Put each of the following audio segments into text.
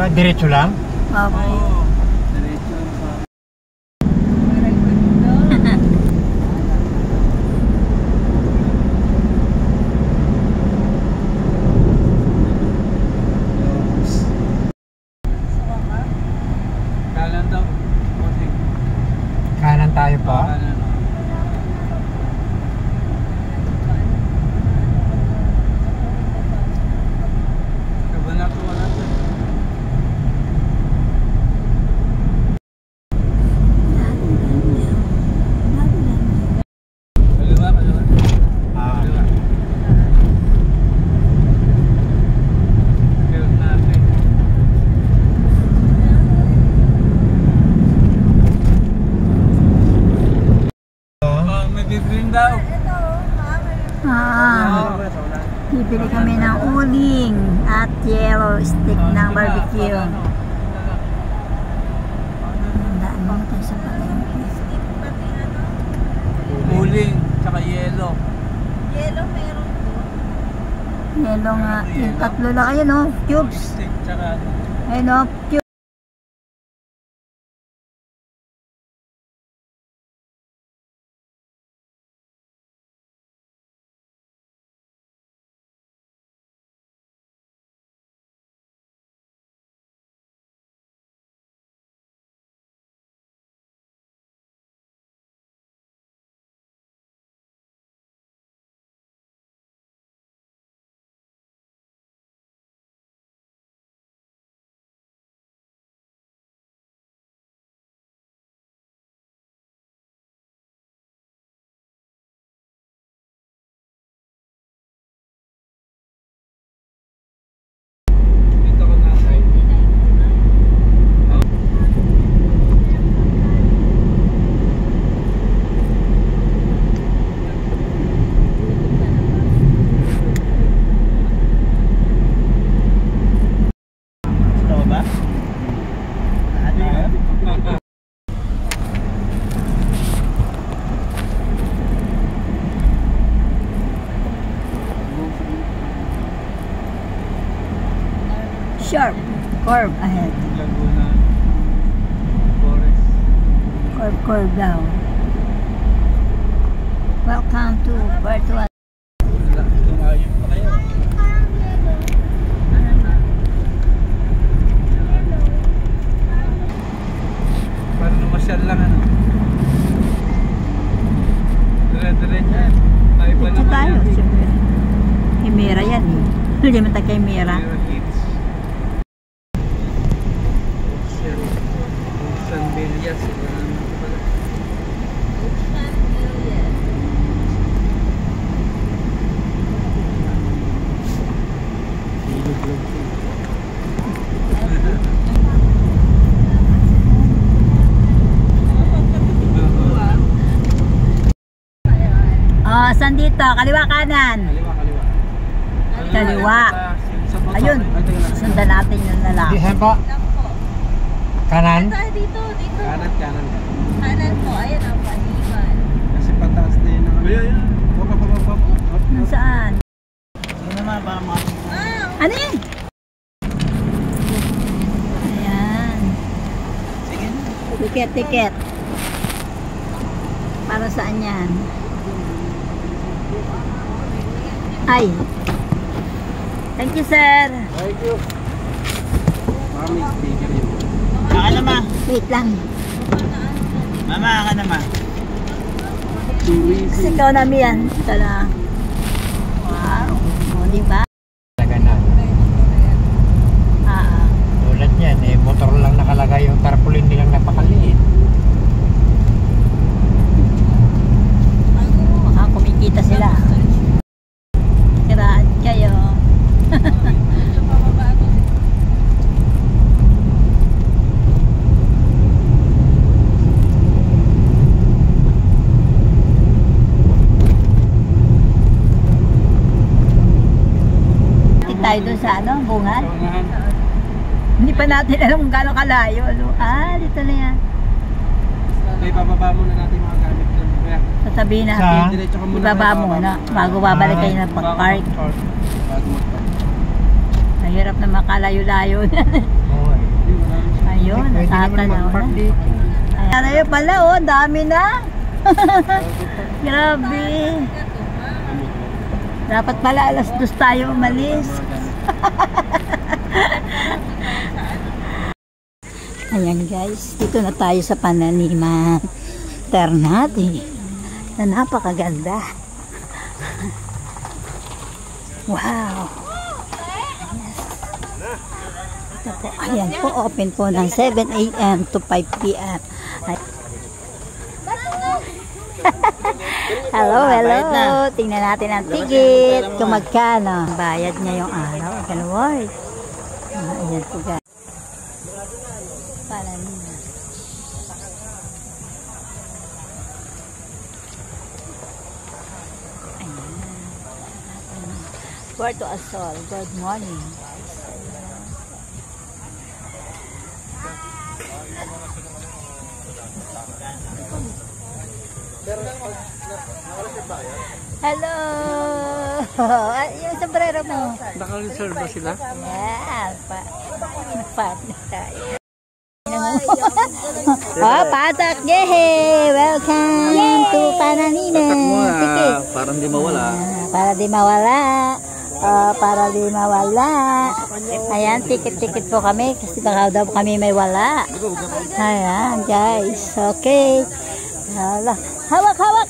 Diretso lang? Okay. Diretso lang sa... Kanan daw. Kanan tayo pa? Kanan. Bibili kami ng uling at yellow stick ng barbecue. Handaan mo tayo sa palengke. Uling, tsaka yelo. Yellow meron po. Yellow nga. Yung tatlo lang. Ayun o, cubes. Stick, tsaka... Ayun o, cubes. Sharp. Curve ahead. Laguna Forest. Curve down. Welcome to Bertuan. Tumayo pa kayo. Para namasyal lang ano. Dire-diretso. Tayo pa Diretso naman tayo. yan. Siyempre. Himera yan eh. Hindi man tayo kay Himera. San Villas. Oh, saan dito? Kaliwa kanan. Kaliwa. Ayun. Sundan natin yung lalaki. Saan po? Kanan? Dito. Kanan. Kanan po. Ayan ang paniman. Kasi pataas na yun. Ayan. Saan? Yun naman para mga... Ano yan? Ayan. Tiket. Para saan yan? Ay. Thank you, sir. Thank you. Mami, speaker yun. Aka naman. Wait lang. Mama, aka naman. Kasi ikaw namin yan. Ito na. Wow. O, diba? Talaga na. Tulad yan eh, motor lang nakalagay yung tarpaulin nilang napakaliit. Baka kumikita sila. Kiraan kayo. Tayo doon sa ano, bungan. Hindi pa natin alam kung gano'ng kalayo. Ano? Dito na yan. Okay, bababa muna natin mga gamit doon. Kaya, Sasabihin Sa? natin, diretso ka muna. ibaba muna bago babalik kayo ng pag-park. Bago mag-park. Mahirap na makalayo-layo. Oo eh. Ayun, Pwede naman natatanaw mag-park na. dito. Ayan, ayun pala, oh, dami na. Grabe. Dapat pala alas 2 tayo umalis. Ayan guys, dito na tayo sa Pananiman Ternate na napakaganda. Wow. Ito po, ayan po, open po ng 7 a.m. to 5 p.m. Hello, hello. Tingnan natin ang ticket. Kung magkano. Bayad niya yung araw. Ganun. Ayan po guys. Pananiman. Ayan. Puerto Asol. Good morning. Hello! Yung sombrero mo. Naka-reserve ba sila? Yeah, partner tayo. Oh, patak! Yehey! Welcome to Pananiman. Ticket. Parang di mawala. Para di mawala. Para di mawala. Ayan, ticket po kami kasi baka daw kami may wala. Ayan, guys. Okay. Hawak, hawak!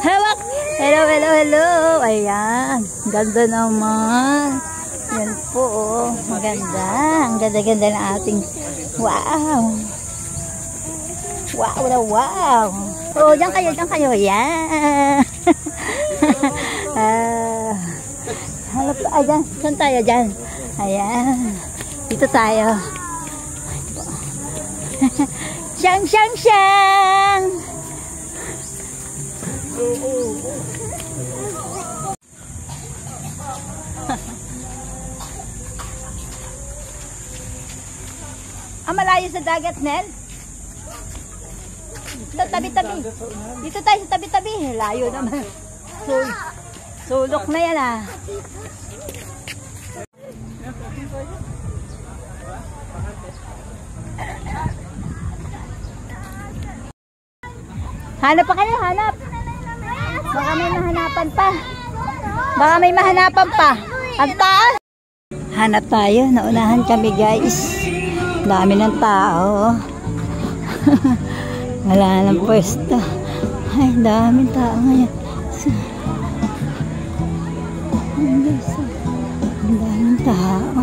Hawak! Hello, hello, hello! Ayan. Ganda naman. Yan po, oh. Maganda. Ang ganda-ganda na ating... Wow! Wow na wow! Oh, dyan kayo, dyan kayo. Yan! Halap, dyan. Saan tayo dyan? Ayan. Dito tayo. Siyang, siyang, siyang! Malayo sa dagat, Nel. Dito, tabi-tabi. Dito tayo sa tabi-tabi. Layo naman. Sulok na yan, ah. Hanap pa kayo, hanap. Baka may mahanapan pa. Baka may mahanapan pa. Ang taas. Hanap tayo. Naunahan kami, guys. Dami ng tao. Wala nang pwesto. Ay, daming tao ngayon. Ang daming tao.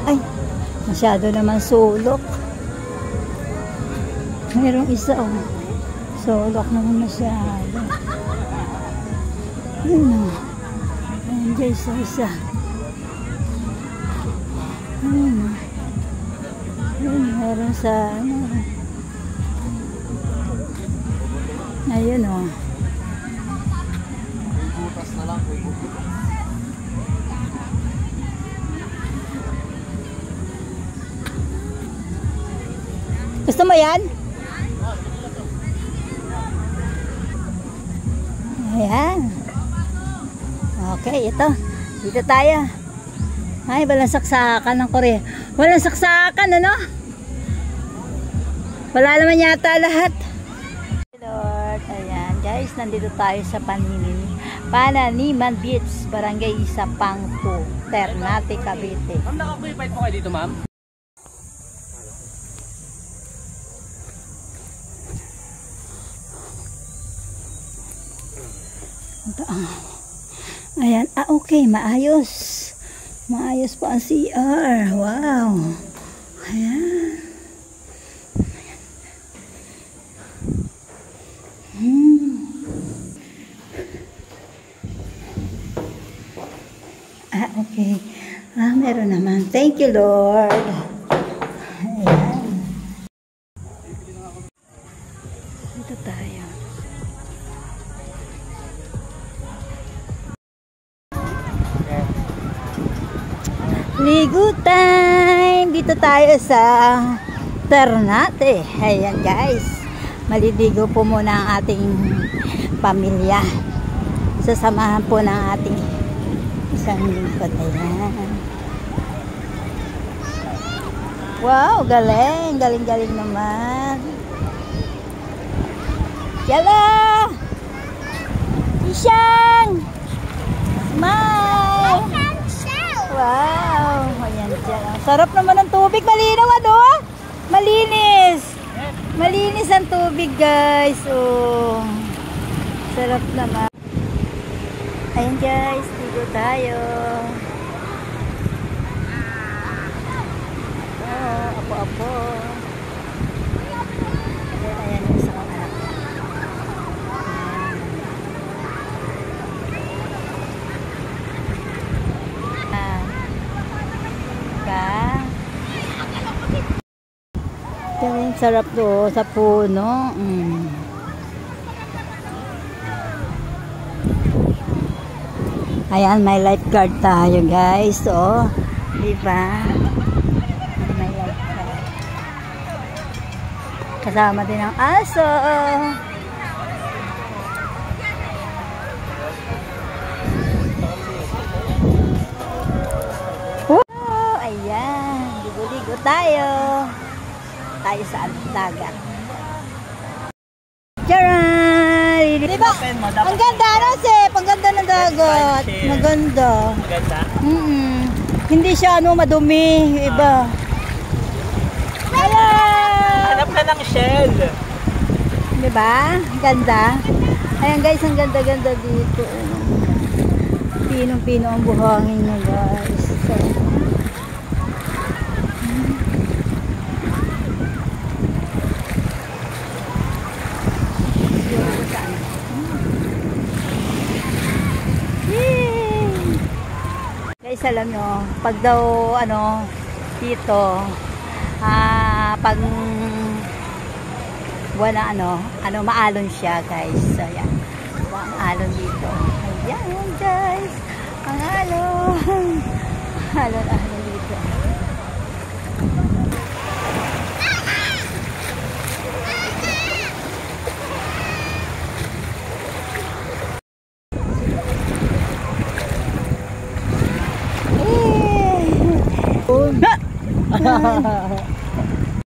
Ay, masyado naman sulok. Mayroong isa, oh. Sulok naman masyado. Ayun, oh. Ayun, guys, isa. Ayun, meron sa ano. Ayun, oh. Butas na lang. Gusto mo yan? Ayan. Okay, ito. Dito tayo. Ay, walang saksakan ng Korea. Walang saksakan, ano? Wala naman yata lahat. Lord, ayan. Guys, nandito tayo sa Pananiman Beach, Barangay Isapang 2, Ternate, Cavite. Ma'am, naka-qualified po kayo dito, ma'am? Ayan, okay, maayos. Maayos po ang CR. Wow. Ayan. Okay. Meron naman. Thank you, Lord. Ayan. Dito tayo. Ligo time! Dito tayo sa Ternate. Ayan, guys. Maliligo po muna ang ating pamilya. Sasamahan po ng ating isang lingkod. Ayan. Wow, galing. Galing naman. Yala! Isang! Smile! Wow! Ayan dyan. Ang sarap naman ng tubig. Malinaw ano? Malinis! Malinis ang tubig guys. Oh. Sarap naman. Ayan guys, ligo tayo. Oh, apo-apo. Ayan yung isa kong anak. Ayan, sarap to sa puno. Ayan, may lifeguard tayo guys. Oh, diba? May lifeguard. Kasama din ang aso. Wow, ayan. Ligo-ligo tayo. Tayo sa dagat. Charan! Diba? Ang ganda na ang ganda ng dagat. Maganda. Maganda? Hindi siya madumi. Iba. Hello! Hanap ka ng shell. Diba? Ganda. Ayan guys, ang ganda-ganda dito. Pinong-pino ang buhangin niya guys. Guys, alam nyo, pag daw, dito, pag buwan na, maalon siya, guys. So, yan. Ang alon dito. Ayan, guys. Ang alon. Alon dito.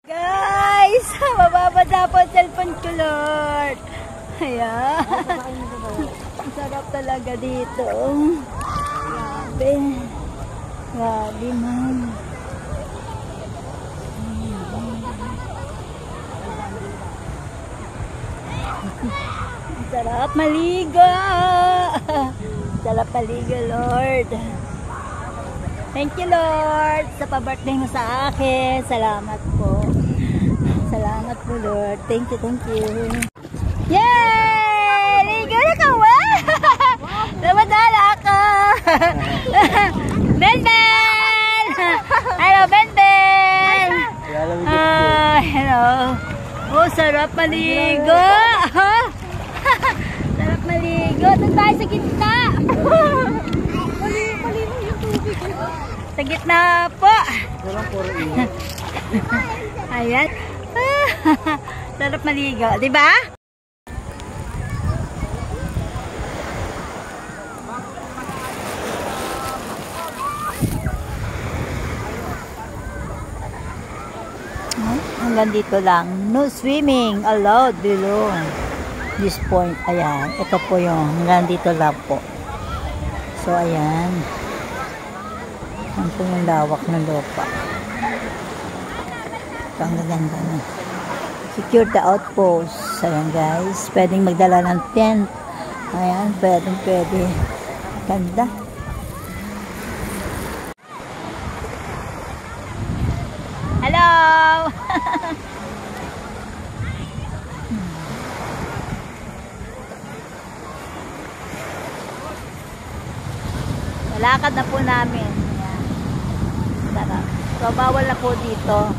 Guys, mababasa po ang cellphone ko, Lord. Ayan. Ang sarap talaga dito. Grabe. Grabe man. Ang sarap maligo. Sarap maligo, Lord. Thank you, Lord, sa pa-birthday mo sa akin. Salamat po. Salamat po, Lord. Thank you. Yay! Ligo na ka, wow! Namadala ako. Ben! Hello, Ben! Hello. Oh, sarap maligo. Sarap maligo. Doon tayo sa gitna. Sa gitna po. Ayan. Sarap maligo, di ba? Hanggang dito lang. No swimming allowed below this point. Ayan. Ito po yung hanggang dito lang po. So, ayan. Ang po yung lawak ng lupa. Ito ang gaganda na. Secure the outpost. Ayan guys. Pwedeng magdala ng tent. Ayan. Pwede. Ganda. Hello! Lakad na po namin. Ayan. Sarap. So, bawal na po dito.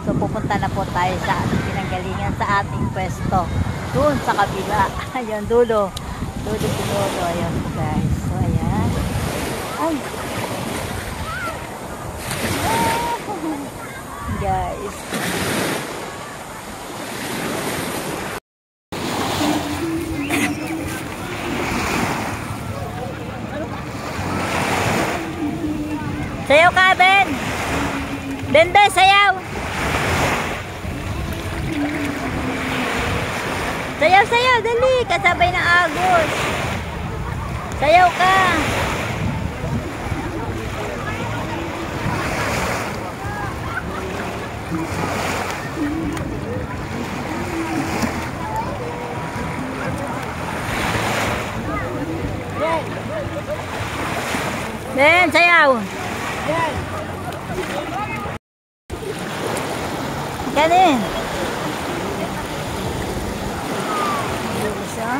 So, pupunta na po tayo sa ating pinanggalingan, sa ating pwesto. Doon sa kabila. Ayun, dulo. Dulo. Ayun po guys. So, ayan. Ay! Guys. Sayaw ka, Ben! Ben, sayaw! sayaw, dali. Kasabay ng Agos. Sayaw ka. Ben, sayaw. Ganin. Isa.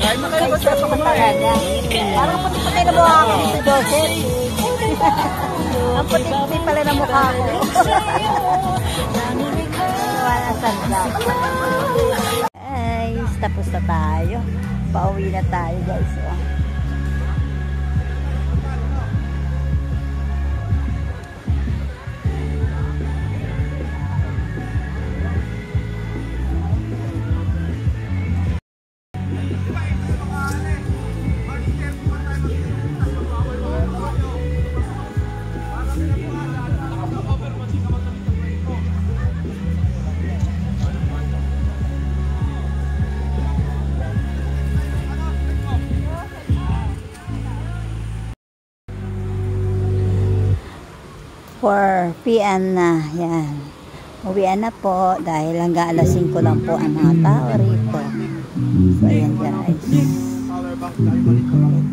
Ay, makaiwas sa pagkakala. Parang puti-puti na mukha ako dito, Joseph. Ang puti-puti pala na mukha ko. Wala sanda. Ay, tapos na tayo. Pauwi na tayo, guys. Oh. For PM na, yan. Uwian na po dahil hanggang alas 5 lang po ang mga tao rito. So, ayan guys. Power bank tayo balik ko lang.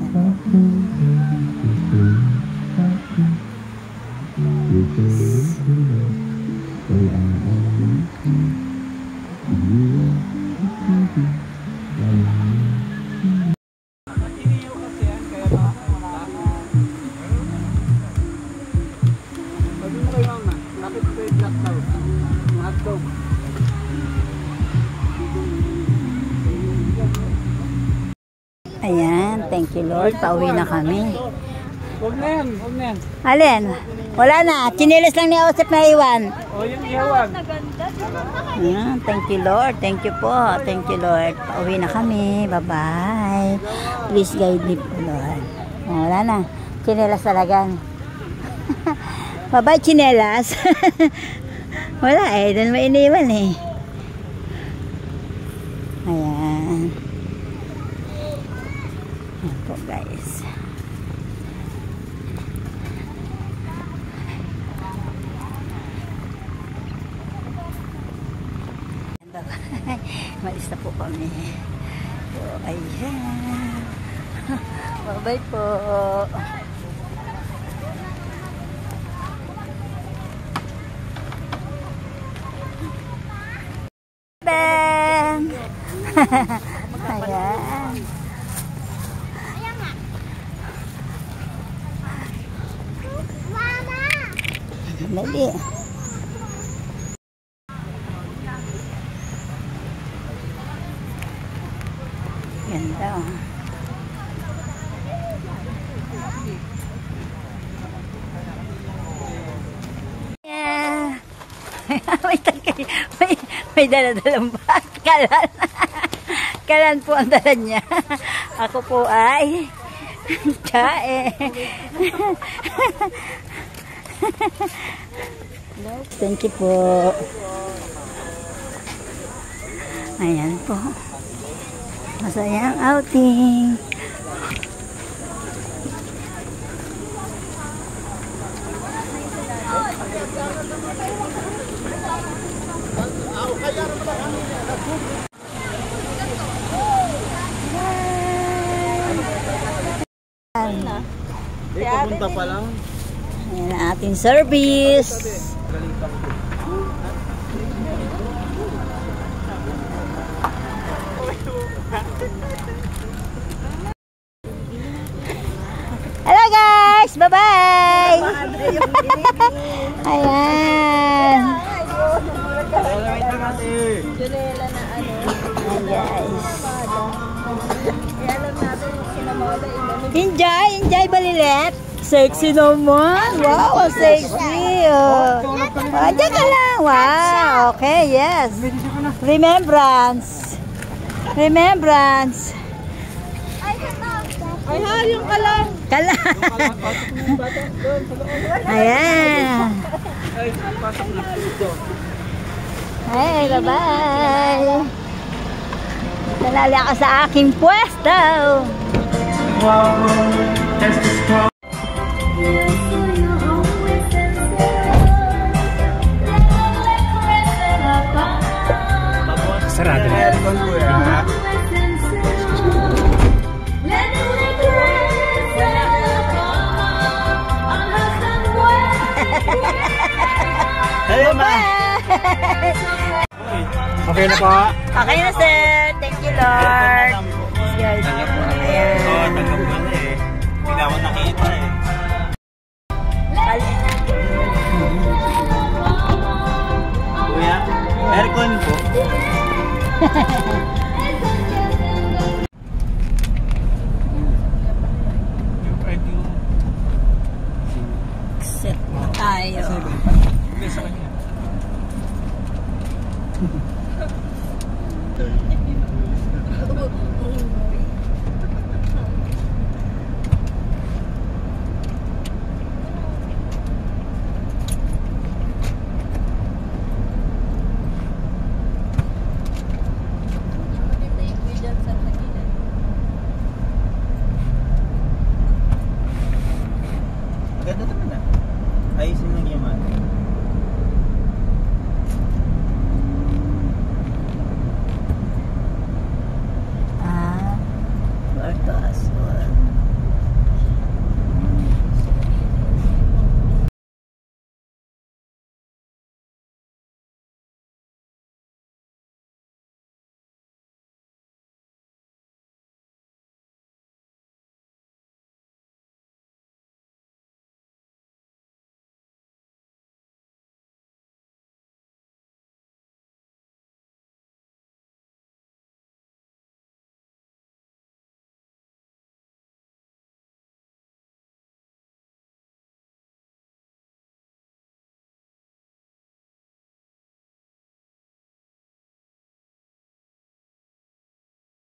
Ayan, thank you Lord. Pauwi na kami. Huwag na yan, huwag na yan. Alin? Wala na. Chinelas lang ni Osep na iwan. O, yung ihawan. Ayan, thank you Lord. Thank you po. Thank you Lord. Pauwi na kami. Bye-bye. Please guide me po Lord. Oh, wala na. Chinelas talagang. Bye-bye chinelas. Wala eh. Doon mo iniwan eh. Ayan. Ayan po guys. Malis na po kami. So, ayan. Bye-bye po. Ben! Ayan. Dali. Ganda oh. Yeah. may dala-dalang bag. Kalan. Kalan po ang dala niya. Ako po ay tsae. Thank you po. Ayan po. Masayang outing. Papunta pa lang. Ayan ang ating service. Hello guys! Bye-bye! Ayan. Junela na ano. Ayan guys. Alam natin yung sinamawala yung Enjoy! Enjoy Balilet! Sexy naman! Wow! Ang sexy! Oh. Diyan ka lang! Wow! Okay, yes! Remembrance! Remembrance! Ay, ha, yung kalang. Kala. Ayan. Hey, bye-bye. Talali ako sa aking pwesto. Sarado na. Aircon po yan. Hello, ma. Okay na po. Okay na, sir. Thank you, Lord. Yes, guys. Ayan. Tanggap ko na eh. Hindi ako nakita eh. Kuya, aircon po. Exit tayo. Ganda naman ah. Ayusin lang yung ano.